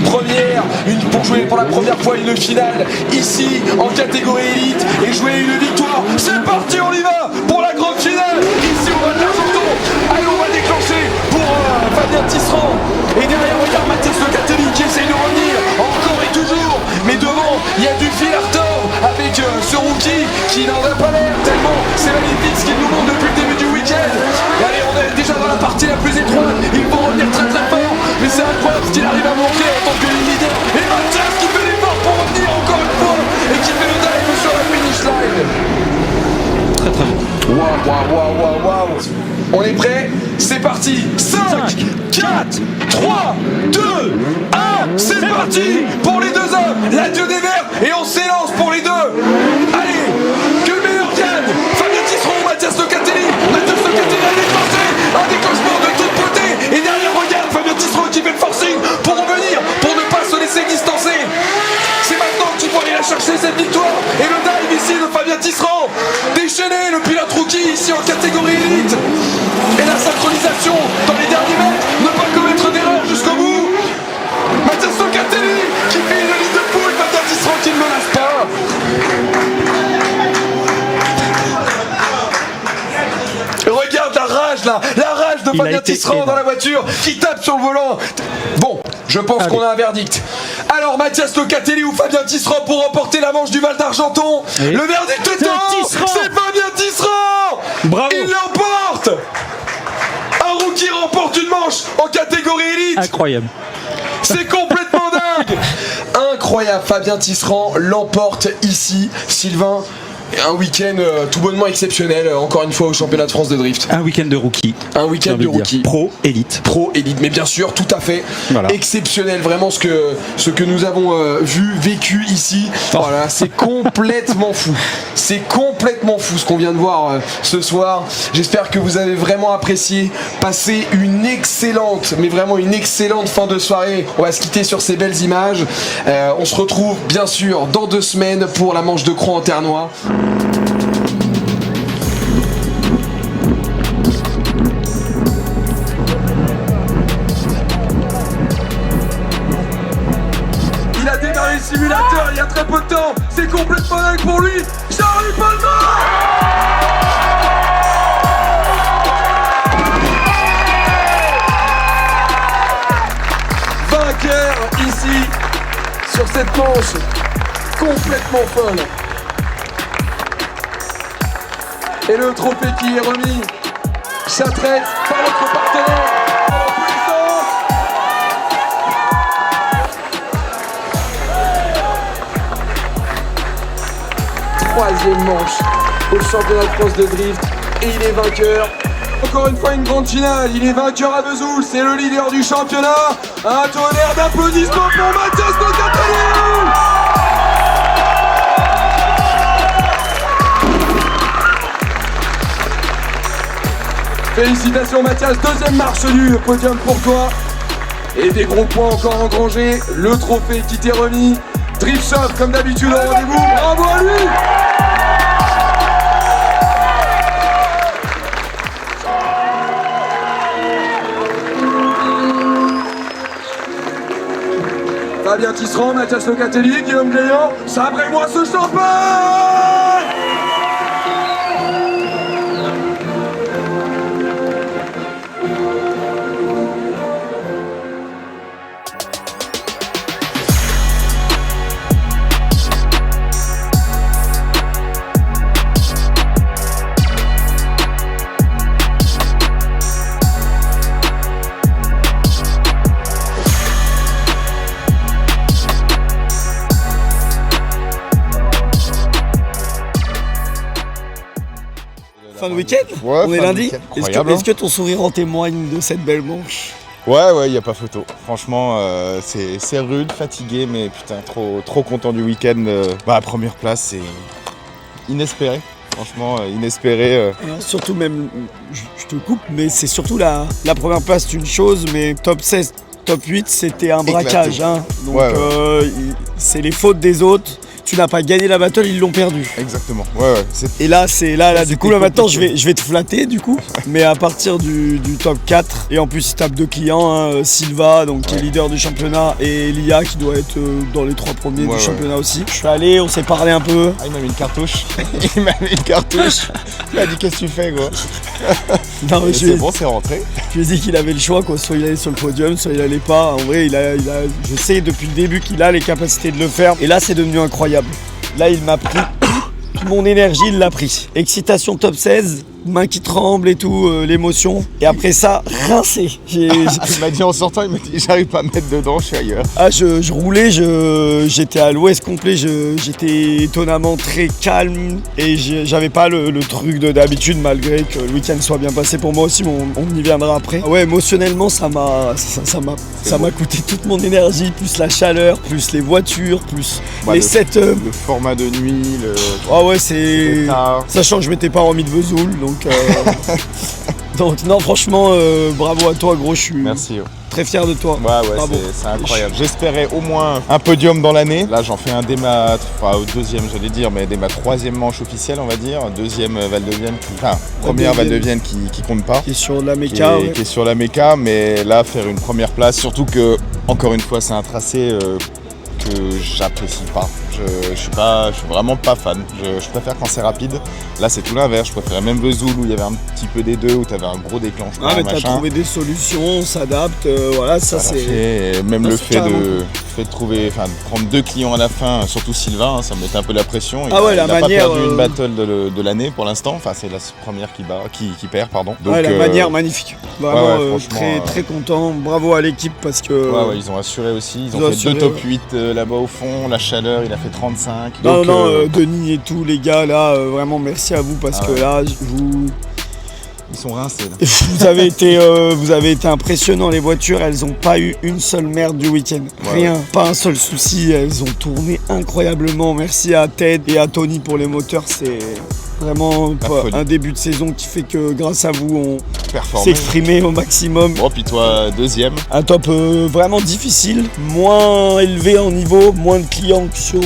pour jouer pour la première fois une finale ici en catégorie élite et jouer une victoire. C'est parti, on y va pour la grande finale. Ici on va de l'Argenton. Allez, on va déclencher pour Fabien Tisserand. Et derrière, regarde Mathias Locatelli qui essaye de revenir encore et toujours. Mais devant, il y a du fil à retordre avec ce rookie qui n'en a pas l'air tellement. C'est magnifique ce qu'il nous montre depuis le début du week-end. Allez, on est déjà dans la partie la plus étroite. Ils vont revenir très très fort. Mais c'est incroyable ce qu'il arrive à montrer en tant que leader. Et Mathias qui fait l'effort pour revenir encore une fois. Et qui fait le dive sur la finish line. Très très bon. Waouh. On est prêt? C'est parti. 5, 4, 3, 2, 1. C'est parti pour les deux hommes. L'adieu des verts. Et on s'élance pour les deux. Allez, que le meilleur gagne. Fabien Tisserand, Mathias Locatelli. Mathias Locatelli a déclenché un déclenchement de toute beauté. Et derrière, regarde Fabien Tisserand qui fait le forcing pour revenir, pour ne pas se laisser distancer. C'est maintenant qu'il faut aller la chercher cette victoire. Et le dive ici de Fabien Tisserand. Déchaîné, le pilote rookie ici en catégorie élite. Et la synchronisation dans les derniers mètres. Ne pas commettre d'erreur jusqu'au bout. Mathias Locatelli qui fait une liste de poule. Fabien Tisserand qui ne me lâche pas. Regarde la rage là, la rage de Fabien Tisserand dans la voiture qui tape sur le volant. Bon, je pense qu'on a un verdict. Alors Mathias Locatelli ou Fabien Tisserand pour remporter la manche du Val d'Argenton. Le verdict est c'est Fabien Tisserand. Bravo. Il l'emporte. Un rookie remporte une manche en catégorie élite. Incroyable. C'est complètement dingue. Incroyable, Fabien Tisserand l'emporte ici. Sylvain, Un week-end tout bonnement exceptionnel, encore une fois au championnat de France de drift. Un week-end de rookie. Un week-end de rookie. Pro, élite. Pro, élite, mais bien sûr, tout à fait. Voilà. Exceptionnel, vraiment ce que nous avons vécu ici. Voilà, c'est complètement fou. C'est complètement fou ce qu'on vient de voir ce soir. J'espère que vous avez vraiment apprécié. Passez une excellente, mais vraiment une excellente fin de soirée. On va se quitter sur ces belles images. On se retrouve bien sûr dans 2 semaines pour la manche de Cron en Ternois. Il a démarré le simulateur il y a très peu de temps. C'est complètement dingue pour lui. Charlie Palma! Vainqueur ici sur cette manche complètement folle. Et le trophée qui est remis, Châtrette par notre partenaire. Troisième manche au championnat de France de drift et il est vainqueur. Encore une fois une grande finale, il est vainqueur à Vesoul, c'est le leader du championnat. Un tonnerre d'applaudissements pour Mathias Locatelli. Félicitations Mathias, deuxième marche du podium pour toi. Et des gros points encore engrangés, le trophée qui t'est remis. Drift Shop comme d'habitude au rendez-vous, bravo à lui. Fabien Tisserand, Mathias Locatelli, Guillaume Gaillard, sabrez-moi ce champagne! Fin de week-end, ouais, on est lundi. Est-ce que ton sourire en témoigne de cette belle manche? Ouais, y a pas photo. Franchement, c'est rude, fatigué, mais putain, trop content du week-end. Première place, c'est inespéré. Franchement, inespéré. Surtout même, je te coupe, mais c'est surtout la première place, c'est une chose, mais top 16, top 8, c'était un braquage. Hein. Donc c'est les fautes des autres. Tu n'as pas gagné la battle, ils l'ont perdu. Exactement. Ouais. Et là, c'est là du coup, là maintenant, je vais te flatter du coup. Mais à partir du top 4, et en plus, il tape 2 clients, hein, Silva, donc qui est leader du championnat, et Elia qui doit être dans les 3 premiers du championnat aussi. Je suis allé, on s'est parlé un peu. Ah, il m'a mis une cartouche. Il m'a dit qu'est-ce que tu fais, quoi? Non, mais c'est bon, c'est rentré. Je lui ai dit qu'il avait le choix, quoi. Soit il allait sur le podium, soit il allait pas. En vrai, je sais depuis le début qu'il a les capacités de le faire. Et là, c'est devenu incroyable. Là, il m'a pris toute mon énergie, il l'a pris. Excitation top 16, main qui tremble et tout, l'émotion. Et après ça, rincé. Il m'a dit en sortant, il m'a dit j'arrive pas à me mettre dedans, je suis ailleurs. Ah, je roulais, j'étais à l'ouest complet, j'étais étonnamment très calme et j'avais pas le truc d'habitude malgré que le week-end soit bien passé pour moi aussi, mais on y viendra après. Ouais, émotionnellement, ça m'a coûté toute mon énergie, plus la chaleur, plus les voitures, plus les setups. Le format de nuit, Ah ouais, c'est... Sachant que je m'étais pas remis de Vesoul, donc... Donc non, franchement, bravo à toi, gros, je suis très fier de toi. Ouais, c'est incroyable. J'espérais au moins un podium dans l'année. Là, j'en fais un dès ma, au deuxième, j'allais dire, mais dès ma 3e manche officielle, on va dire. Deuxième Val de Vienne, première Val de Vienne qui compte pas. Qui est sur la méca. Qui est sur la méca, mais là, faire une première place, surtout que, encore une fois, c'est un tracé que j'apprécie pas. Je suis vraiment pas fan. Je préfère quand c'est rapide. Là, c'est tout l'inverse. Je préférais même Vesoul où il y avait un petit peu des deux, où tu avais un gros déclenchement. Ah, mais t'as trouvé des solutions, on s'adapte. Voilà, ça c'est. Et même le fait de prendre 2 clients à la fin, surtout Sylvain, ça me mettait un peu la pression. Il n'a pas perdu une battle de l'année pour l'instant. Enfin, c'est la première qui perd, pardon. Donc, la manière magnifique. Vraiment très content. Bravo à l'équipe parce que. Ils ont assuré aussi. Ils ont fait 2 top 8 là-bas au fond. La chaleur, il a fait fait 35. Non, Donc, Denis et tous les gars là, vraiment merci à vous parce que là, ils sont rincés. Là. vous avez été impressionnants, les voitures, elles ont pas eu une seule merde du week-end. Rien, pas un seul souci, elles ont tourné incroyablement. Merci à Ted et à Tony pour les moteurs, c'est vraiment un début de saison qui fait que grâce à vous, on s'est exprimé au maximum. Bon, puis toi, deuxième. Un top vraiment difficile, moins élevé en niveau, moins de clients que sur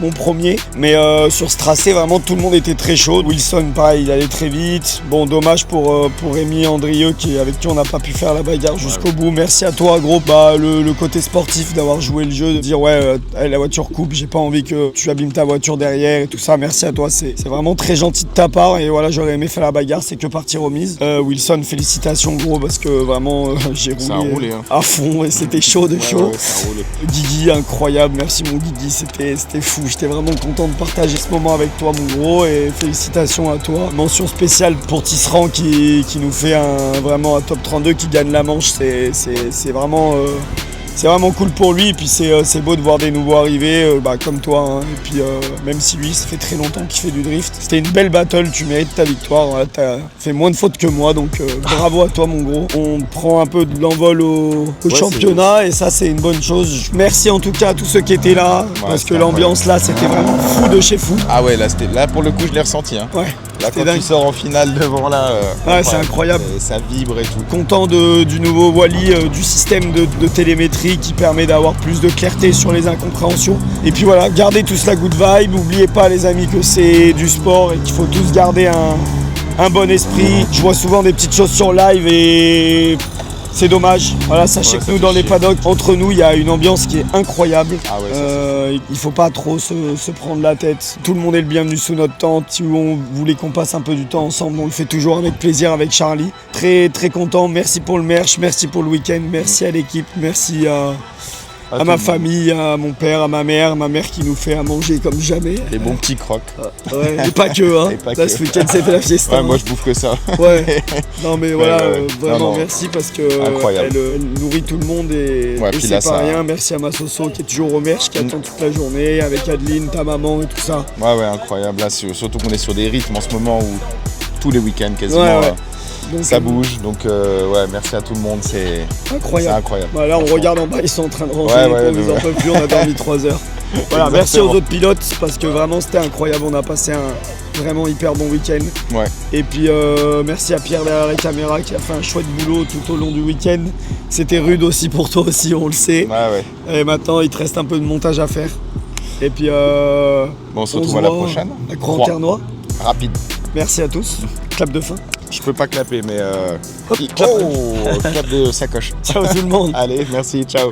mon premier. Mais sur ce tracé, vraiment, tout le monde était très chaud. Wilson, pareil, il allait très vite. Bon, dommage pour Rémi Andrieux, avec qui on n'a pas pu faire la bagarre jusqu'au bout. Merci à toi, gros. Le côté sportif d'avoir joué le jeu, de dire la voiture coupe, j'ai pas envie que tu abîmes ta voiture derrière et tout ça. Merci à toi, c'est vraiment très gentil de ta part. Et voilà, j'aurais aimé faire la bagarre, c'est que partie remise. Wilson, félicitations, gros, parce que vraiment, j'ai roulé à fond et c'était chaud de chaud. Guigui, incroyable. Merci, mon Guigui, c'était fou. J'étais vraiment content de partager ce moment avec toi, mon gros, et félicitations à toi. Mention spéciale pour Tisserand qui nous fait vraiment un top 32, qui gagne la manche. C'est vraiment cool pour lui, et puis c'est beau de voir des nouveaux arriver comme toi, hein. Et puis même si lui, ça fait très longtemps qu'il fait du drift. C'était une belle battle, tu mérites ta victoire, voilà, t'as fait moins de fautes que moi, donc bravo à toi, mon gros. On prend un peu de l'envol au championnat, et ça c'est une bonne chose. Merci en tout cas à tous ceux qui étaient là, parce que l'ambiance là, c'était vraiment fou de chez fou. Ah ouais, là pour le coup, je l'ai ressenti, hein. Ouais. Là, quand tu sors en finale devant là, c'est incroyable. Ça vibre et tout. Content du nouveau Wally, du système de télémétrie qui permet d'avoir plus de clarté sur les incompréhensions. Et puis voilà, gardez tous la good vibe. N'oubliez pas, les amis, que c'est du sport et qu'il faut tous garder un bon esprit. Je vois souvent des petites choses sur live et c'est dommage. Voilà, sachez que nous, dans les paddocks, entre nous, il y a une ambiance qui est incroyable. Il faut pas trop se prendre la tête. Tout le monde est le bienvenu sous notre tente. Si on voulait qu'on passe un peu du temps ensemble, on le fait toujours avec plaisir avec Charlie. Très très content. Merci pour le merch, merci pour le week-end, merci à l'équipe, merci à ma famille, à mon père, à ma mère qui nous fait à manger comme jamais. Les bons petits crocs. Ouais, et pas que, hein. Là, ce week-end, c'était la fiesta. Ouais, moi, je bouffe que ça. Ouais. Non, mais voilà, vraiment, merci parce que elle nourrit tout le monde et c'est là, pas rien. Merci à ma Soso qui est toujours au merch, qui attend toute la journée, avec Adeline, ta maman et tout ça. Ouais, incroyable. Là, surtout qu'on est sur des rythmes en ce moment où tous les week-ends, quasiment. Donc, ça bouge, donc merci à tout le monde, c'est incroyable. Là, on regarde en bas, ils sont en train de ranger, ils en peuvent plus, on a dormi 3 heures. Voilà, merci aux autres pilotes parce que vraiment c'était incroyable, on a passé un vraiment hyper bon week-end. Ouais. Et puis merci à Pierre derrière la caméra qui a fait un chouette boulot tout au long du week-end. C'était rude aussi pour toi aussi, on le sait. Et maintenant, il te reste un peu de montage à faire. Et puis on se retrouve à la prochaine. À Croix-en-Ternois. Rapide. Merci à tous. Clap de fin. Je peux pas clapper, mais clap de sacoche. Ciao tout le monde. Allez, merci, ciao.